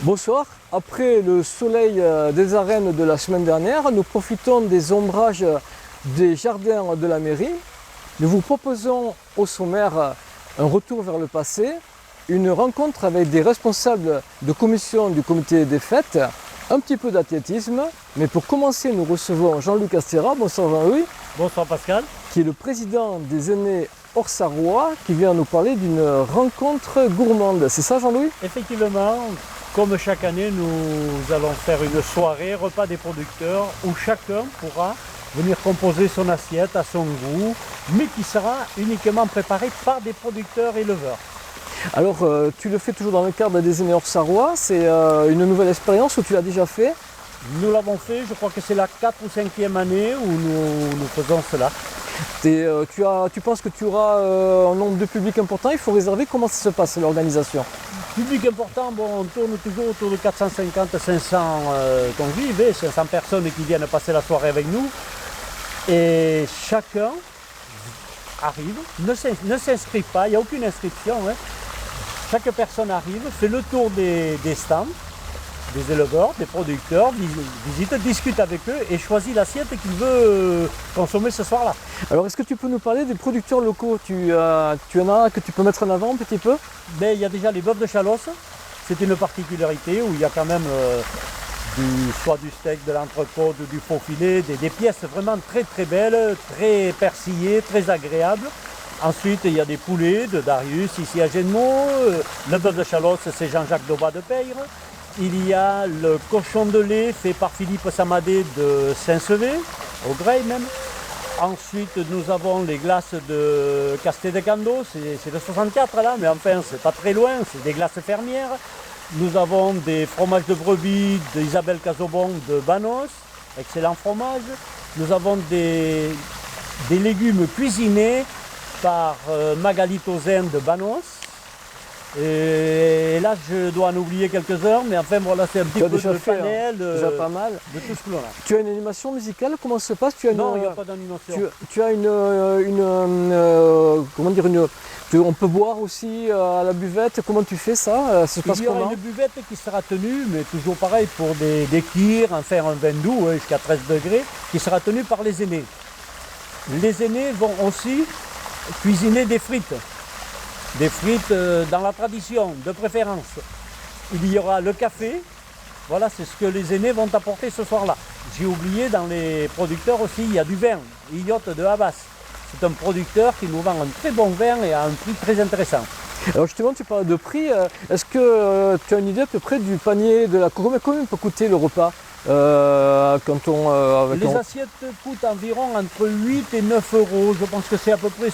Bonsoir. Après le soleil des arènes de la semaine dernière, nous profitons des ombrages des jardins de la mairie. Nous vous proposons au sommaire un retour vers le passé, une rencontre avec des responsables de commission du comité des fêtes, un petit peu d'athlétisme. Mais pour commencer, nous recevons Jean-Louis Castera. Bonsoir Jean-Louis. Bonsoir Pascal. Qui est le président des aînés Orsarois, qui vient nous parler d'une rencontre gourmande. C'est ça Jean-Louis? Effectivement, comme chaque année, nous allons faire une soirée repas des producteurs où chacun pourra venir composer son assiette à son goût, mais qui sera uniquement préparée par des producteurs éleveurs. Alors, tu le fais toujours dans le cadre des aînés Orsarois. C'est une nouvelle expérience ou tu l'as déjà fait? Nous l'avons fait, je crois que c'est la 4e ou 5e année où nous faisons cela. Tu penses que tu auras un nombre de public important? Il faut réserver. Comment ça se passe l'organisation? Public important, bon, on tourne toujours autour de 450-500 convives, 500 personnes qui viennent passer la soirée avec nous. Et chacun arrive, ne s'inscrit pas, il n'y a aucune inscription. Chaque personne arrive, fait le tour des stands, des éleveurs, des producteurs, visite, discute avec eux et choisit l'assiette qu'il veut consommer ce soir-là. Alors, est-ce que tu peux nous parler des producteurs locaux? Tu en as que tu peux mettre en avant un petit peu? Ben, il y a déjà les bœufs de Chalosse, c'est une particularité où il y a quand même soit du steak, de l'entrecôte, du faux filet, des pièces vraiment très très belles, très persillées, très agréables. Ensuite, il y a des poulets de Darius, ici à Génemaux. Le bœuf de Chalosse, c'est Jean-Jacques Daubat de Peyre. Il y a le cochon de lait fait par Philippe Samadé de Saint-Sevé, au Grey même. Ensuite, nous avons les glaces de Casté de Cando, c'est de 64 là, mais enfin, c'est pas très loin, c'est des glaces fermières. Nous avons des fromages de brebis d'Isabelle Cazobon de Banos, excellent fromage. Nous avons des légumes cuisinés par Magali Tozen de Banos. Et là, je dois en oublier quelques-uns, mais enfin voilà, c'est un petit peu de panel, déjà pas mal. De tout ce que l'on a. Tu as une animation musicale? Comment ça se passe? Non, il n'y a pas d'animation. Tu as comment dire, on peut boire aussi à la buvette. Comment tu fais ça? Ça se passe Il y aura comment? une buvette qui sera tenue, mais toujours pareil pour des kirs, enfin un vin doux jusqu'à 13 degrés, qui sera tenue par les aînés. Les aînés vont aussi cuisiner des frites. Des frites dans la tradition, de préférence. Il y aura le café, voilà, c'est ce que les aînés vont apporter ce soir-là. J'ai oublié, dans les producteurs aussi, il y a du vin, Iliote de Havas. C'est un producteur qui nous vend un très bon vin et à un prix très intéressant. Alors justement, tu parles de prix. Est-ce que tu as une idée à peu près du panier de la... Combien peut coûter le repas Les assiettes coûtent environ entre 8 et 9 euros. Je pense que c'est à peu près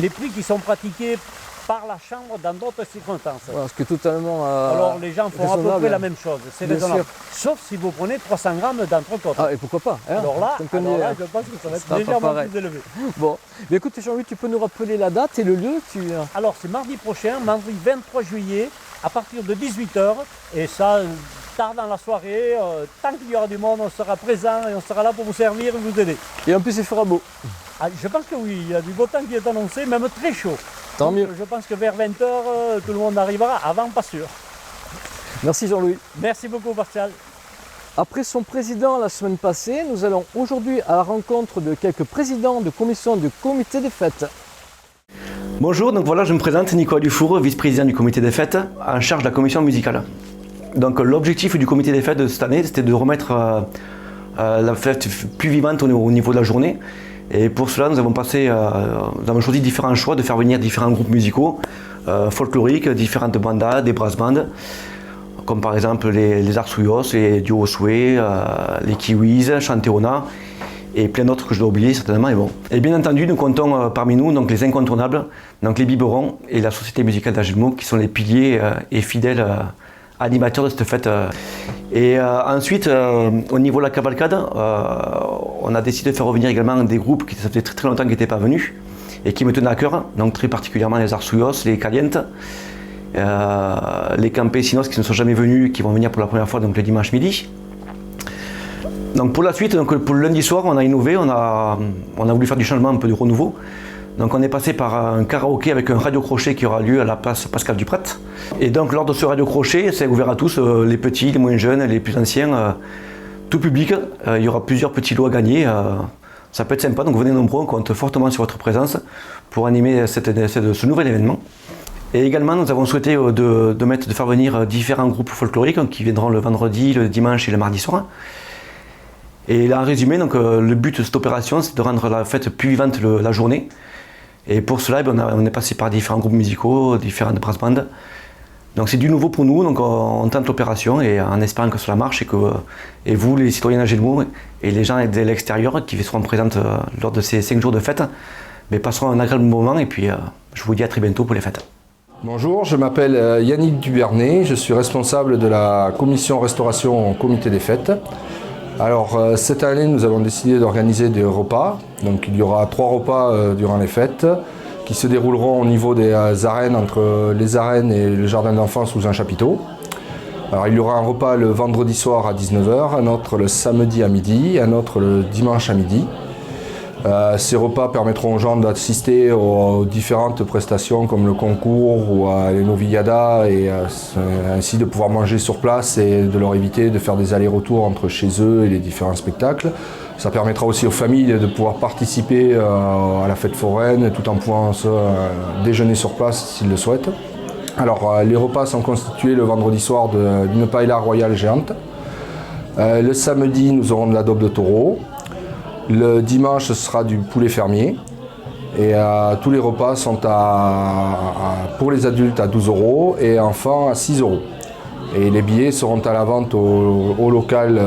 les prix qui sont pratiqués par la chambre dans d'autres circonstances. Voilà, ce qui est totalement alors les gens font raisonnable. à peu près la même chose, c'est Bien raisonnable. sûr. Sauf si vous prenez 300 grammes d'entrecôte. Ah, et pourquoi pas hein? Alors là, je pense que ça va être légèrement plus élevé. Bon, mais écoute Jean-Louis, tu peux nous rappeler la date et le lieu? Alors c'est mardi prochain, mardi 23 juillet, à partir de 18h. Et ça, tard dans la soirée, tant qu'il y aura du monde, on sera présent et on sera là pour vous servir et vous aider. Et en plus il fera beau. Ah, je pense que oui, il y a du beau temps qui est annoncé, même très chaud. Tant mieux. Je pense que vers 20h, tout le monde arrivera, avant pas sûr. Merci Jean-Louis. Merci beaucoup Pascal. Après son président la semaine passée, nous allons aujourd'hui à la rencontre de quelques présidents de commission du comité des fêtes. Bonjour, donc voilà, je me présente, Nicolas Dufour, vice-président du comité des fêtes, en charge de la commission musicale. Donc l'objectif du comité des fêtes de cette année, c'était de remettre la fête plus vivante au niveau de la journée. Et pour cela, nous avons choisi différents choix de faire venir différents groupes musicaux folkloriques, différentes bandas, des brass bands, comme par exemple les Arsouillos, les Duo Soué, les Kiwis, Chanteona et plein d'autres que je dois oublier certainement. Et bien entendu, nous comptons parmi nous donc les incontournables, donc les Biberons et la Société musicale d'Agelmaux, qui sont les piliers et fidèles animateurs de cette fête. Et ensuite, au niveau de la cavalcade, on a décidé de faire revenir également des groupes qui ça faisait très longtemps qu'ils n'étaient pas venus et qui me tenaient à cœur, donc très particulièrement les Arsouillos, les Calientes, les Campesinos qui ne sont jamais venus, qui vont venir pour la première fois donc le dimanche midi. Donc pour la suite, donc pour le lundi soir, on a innové, on a voulu faire du changement, un peu de renouveau. Donc on est passé par un karaoké avec un radio-crochet qui aura lieu à la place Pascal Duprat. Et donc lors de ce radio-crochet, c'est ouvert à tous, les petits, les moins jeunes, les plus anciens, tout public. Il y aura plusieurs petits lots à gagner. Ça peut être sympa, donc venez nombreux, on compte fortement sur votre présence pour animer ce nouvel événement. Et également, nous avons souhaité de faire venir différents groupes folkloriques qui viendront le vendredi, le dimanche et le mardi soir. Et là, en résumé, donc, le but de cette opération, c'est de rendre la fête plus vivante la journée. Et pour cela, on est passé par différents groupes musicaux, différentes brass bands. Donc c'est du nouveau pour nous, donc on tente l'opération et en espérant que cela marche et vous, les citoyens d'Agelmont et les gens de l'extérieur qui seront présents lors de ces 5 jours de fête, passeront un agréable moment et puis je vous dis à très bientôt pour les fêtes. Bonjour, je m'appelle Yannick Dubernet, je suis responsable de la commission restauration au comité des fêtes. Alors cette année nous avons décidé d'organiser des repas, donc il y aura 3 repas durant les fêtes qui se dérouleront au niveau des arènes, entre les arènes et le jardin d'enfants sous un chapiteau. Alors il y aura un repas le vendredi soir à 19 h, un autre le samedi à midi, un autre le dimanche à midi. Ces repas permettront aux gens d'assister aux différentes prestations comme le concours ou les novilladas et ainsi de pouvoir manger sur place et de leur éviter de faire des allers-retours entre chez eux et les différents spectacles. Ça permettra aussi aux familles de pouvoir participer à la fête foraine tout en pouvant déjeuner sur place s'ils le souhaitent. Alors les repas sont constitués le vendredi soir d'une paella royale géante. Le samedi nous aurons de la daube de taureau. Le dimanche, ce sera du poulet fermier. Et tous les repas sont pour les adultes à 12 € et enfants à 6 €. Et les billets seront à la vente au local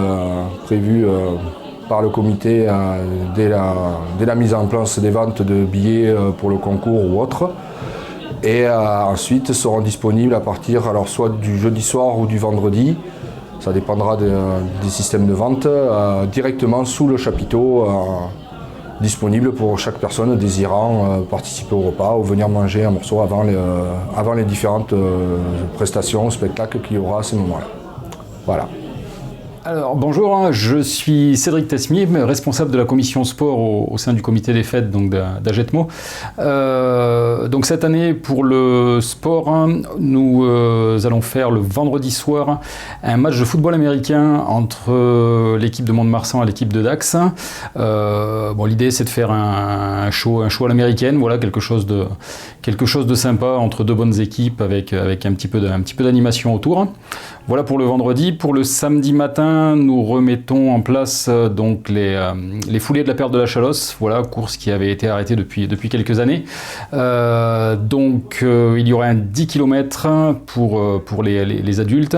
prévu par le comité dès la mise en place des ventes de billets pour le concours ou autre. Et ensuite seront disponibles à partir soit du jeudi soir ou du vendredi. Ça dépendra des systèmes de vente, directement sous le chapiteau, disponible pour chaque personne désirant participer au repas ou venir manger un morceau avant les différentes prestations, spectacles qu'il y aura à ces moments-là. Voilà. Alors bonjour, je suis Cédric Tesmier, responsable de la commission sport au sein du comité des fêtes d'Agetmo. Donc cette année pour le sport, nous allons faire le vendredi soir un match de football américain entre l'équipe de Mont-de-Marsan et l'équipe de Dax. L'idée c'est de faire un show à l'américaine, voilà, quelque chose de sympa entre 2 bonnes équipes avec un petit peu d'animation autour. Voilà pour le vendredi. Pour le samedi matin, nous remettons en place donc les foulées de la perte de la Chalosse, voilà, course qui avait été arrêtée depuis quelques années. Il y aura un 10 km pour les adultes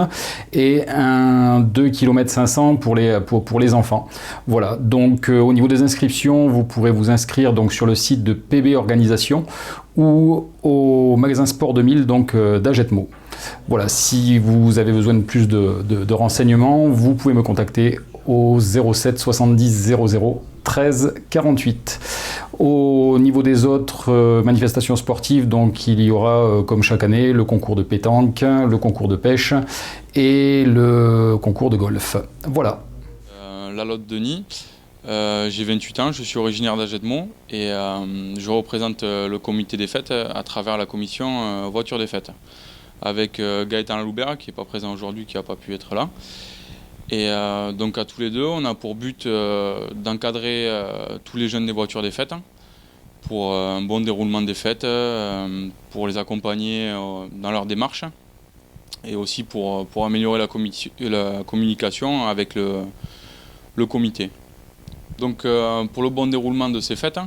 et un 2 km 500 pour les enfants. Voilà, donc au niveau des inscriptions, vous pourrez vous inscrire donc sur le site de PB Organisation ou au magasin Sport 2000 d'Agetmo. Voilà, si vous avez besoin de plus de renseignements, vous pouvez me contacter au 07 70 00 13 48. Au niveau des autres manifestations sportives, donc il y aura comme chaque année le concours de pétanque, le concours de pêche et le concours de golf. Voilà. Lalotte Denis. J'ai 28 ans, je suis originaire d'Agetmo et je représente le comité des fêtes à travers la commission voiture des fêtes avec Gaëtan Loubert qui n'est pas présent aujourd'hui, qui n'a pas pu être là. Et donc à tous les deux, on a pour but d'encadrer tous les jeunes des voitures des fêtes pour un bon déroulement des fêtes, pour les accompagner dans leur démarche et aussi pour améliorer la communication avec le comité. Donc pour le bon déroulement de ces fêtes,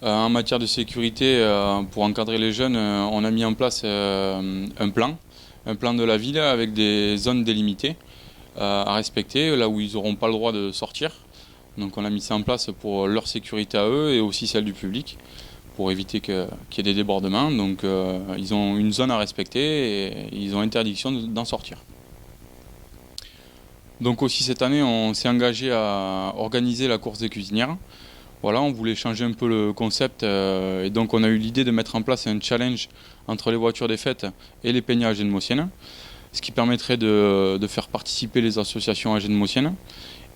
en matière de sécurité, pour encadrer les jeunes, on a mis en place un plan de la ville avec des zones délimitées à respecter, là où ils n'auront pas le droit de sortir. Donc on a mis ça en place pour leur sécurité à eux et aussi celle du public, pour éviter qu'il y ait des débordements. Donc ils ont une zone à respecter et ils ont interdiction d'en sortir. Donc aussi cette année, on s'est engagé à organiser la course des cuisinières. Voilà, on voulait changer un peu le concept et donc on a eu l'idée de mettre en place un challenge entre les voitures des fêtes et les peñas agenmosiennes, ce qui permettrait de faire participer les associations agenmosiennes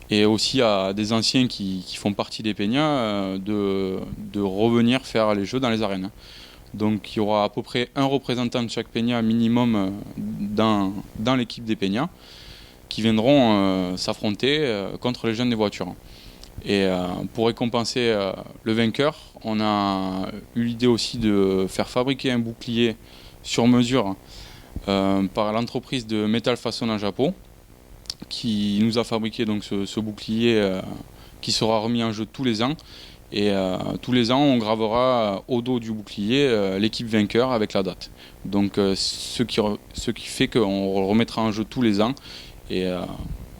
et aussi à des anciens qui font partie des Pégnats de revenir faire les jeux dans les arènes. Donc il y aura à peu près un représentant de chaque Pégnat minimum dans l'équipe des Pégnats qui viendront s'affronter contre les jeunes des voitures. Et pour récompenser le vainqueur, on a eu l'idée aussi de faire fabriquer un bouclier sur mesure par l'entreprise de Metal Façonnage Japon, qui nous a fabriqué donc ce bouclier qui sera remis en jeu tous les ans. Et tous les ans, on gravera au dos du bouclier l'équipe vainqueur avec la date. Donc ce qui fait qu'on le remettra en jeu tous les ans, et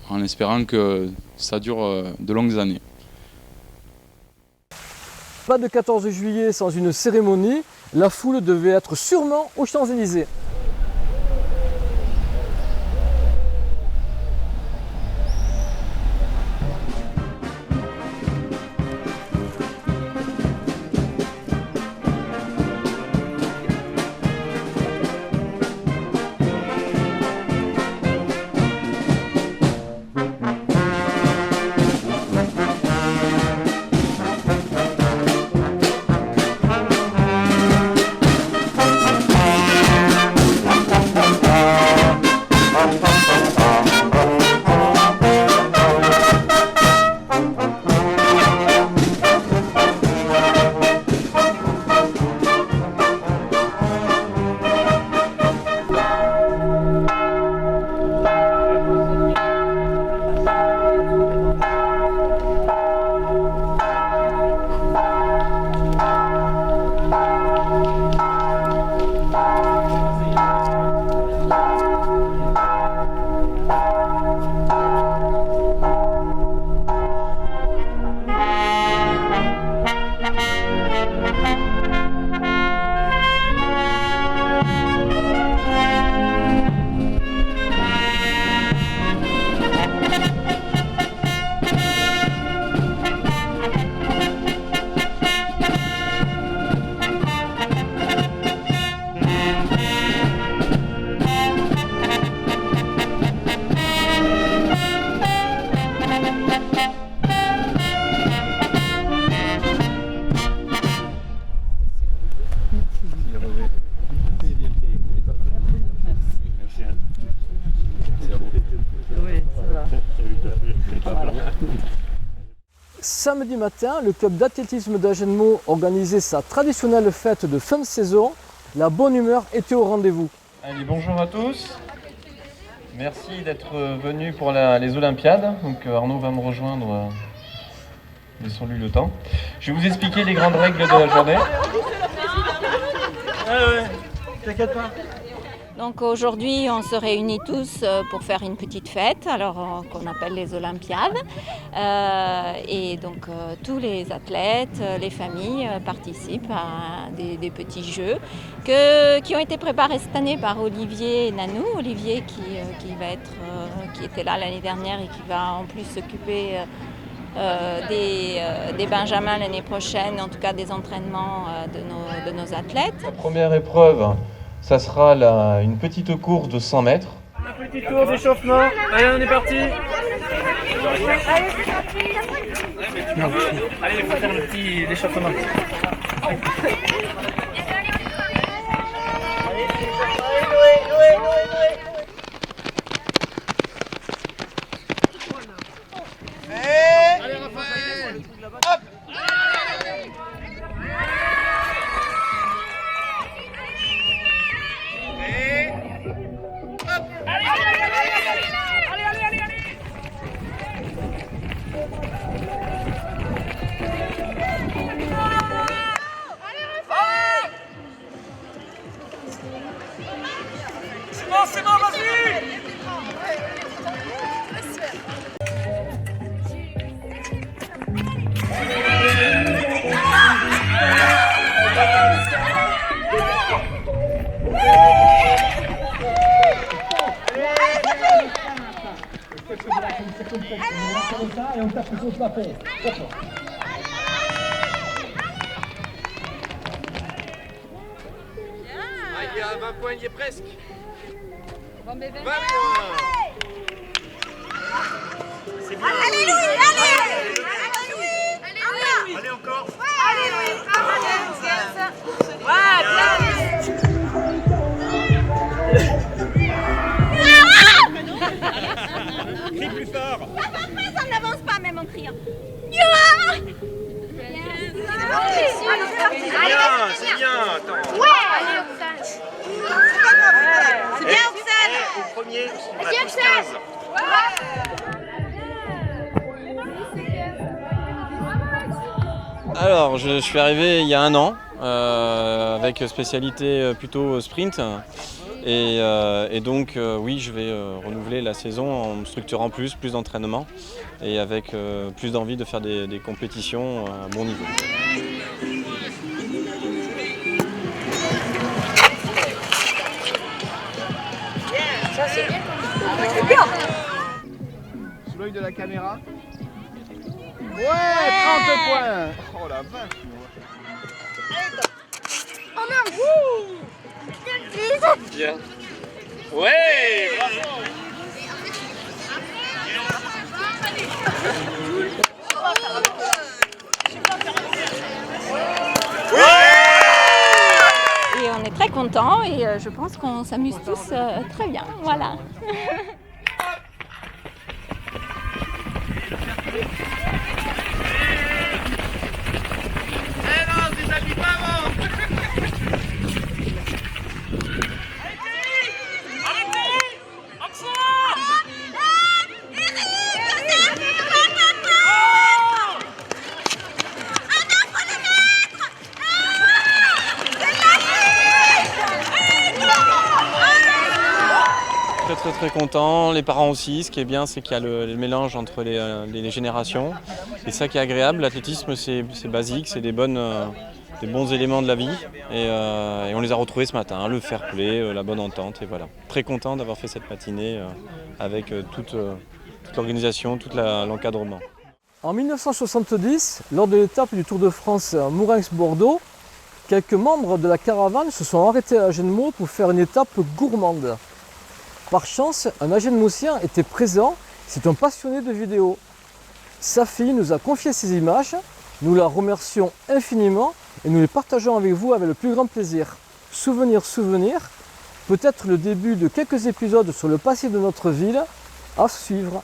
en espérant que ça dure de longues années. Pas de 14 juillet sans une cérémonie, la foule devait être sûrement aux Champs-Élysées. Samedi matin, le club d'athlétisme d'Agenmo organisait sa traditionnelle fête de fin de saison. La bonne humeur était au rendez-vous. Allez, bonjour à tous. Merci d'être venus pour les Olympiades. Donc Arnaud va me rejoindre. Laissons-lui le temps. Je vais vous expliquer les grandes règles de la journée. T'inquiète pas. Donc aujourd'hui, on se réunit tous pour faire une petite fête, alors qu'on appelle les Olympiades. Et donc tous les athlètes, les familles participent à des petits jeux qui ont été préparés cette année par Olivier Nanou. Olivier qui était là l'année dernière et qui va en plus s'occuper des Benjamins l'année prochaine, en tout cas des entraînements de nos athlètes. La première épreuve, ça sera une petite course de 100 mètres. Un petit tour d'échauffement. Allez, on est parti. Allez, il faut faire le petit échauffement. Allez, Raphaël. Hop. C'est bon, vas-y! Et on tape sur la paix. Il y a 20 points, il y est presque. 20 points. C'est bien. Allez Louis, allez. Allez encore. Allez Louis. Crie plus fort. Ça n'avance pas même en criant. C'est bien. Attends. Ouais. Allez Oxane. C'est bien Oxane. Au premier, on a tous 15. Alors, je suis arrivé il y a 1 an, avec spécialité plutôt sprint. Et donc, oui, je vais renouveler la saison en me structurant plus d'entraînement et avec plus d'envie de faire des compétitions à bon niveau. Ça c'est bien. C'est bien. Sous l'œil de la caméra. Ouais, 30 points. Oh la vache. Oh non. Bien. Ouais, bravo. Et on est très contents et je pense qu'on s'amuse tous très bien. Voilà. Très content, les parents aussi. Ce qui est bien, c'est qu'il y a le mélange entre les générations. Et ça qui est agréable, l'athlétisme c'est basique, c'est des bons éléments de la vie. Et on les a retrouvés ce matin, hein, le fair play, la bonne entente. Et voilà, très content d'avoir fait cette matinée avec toute l'organisation, tout l'encadrement. En 1970, lors de l'étape du Tour de France Mourenx-Bordeaux, quelques membres de la caravane se sont arrêtés à Agenmot pour faire une étape gourmande. Par chance, un Agenmotien était présent, c'est un passionné de vidéo. Sa fille nous a confié ces images, nous la remercions infiniment et nous les partageons avec vous avec le plus grand plaisir. Souvenir, peut-être le début de quelques épisodes sur le passé de notre ville, à suivre.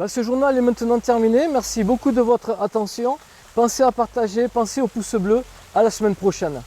Ce journal est maintenant terminé. Merci beaucoup de votre attention. Pensez à partager, pensez au pouce bleu. À la semaine prochaine.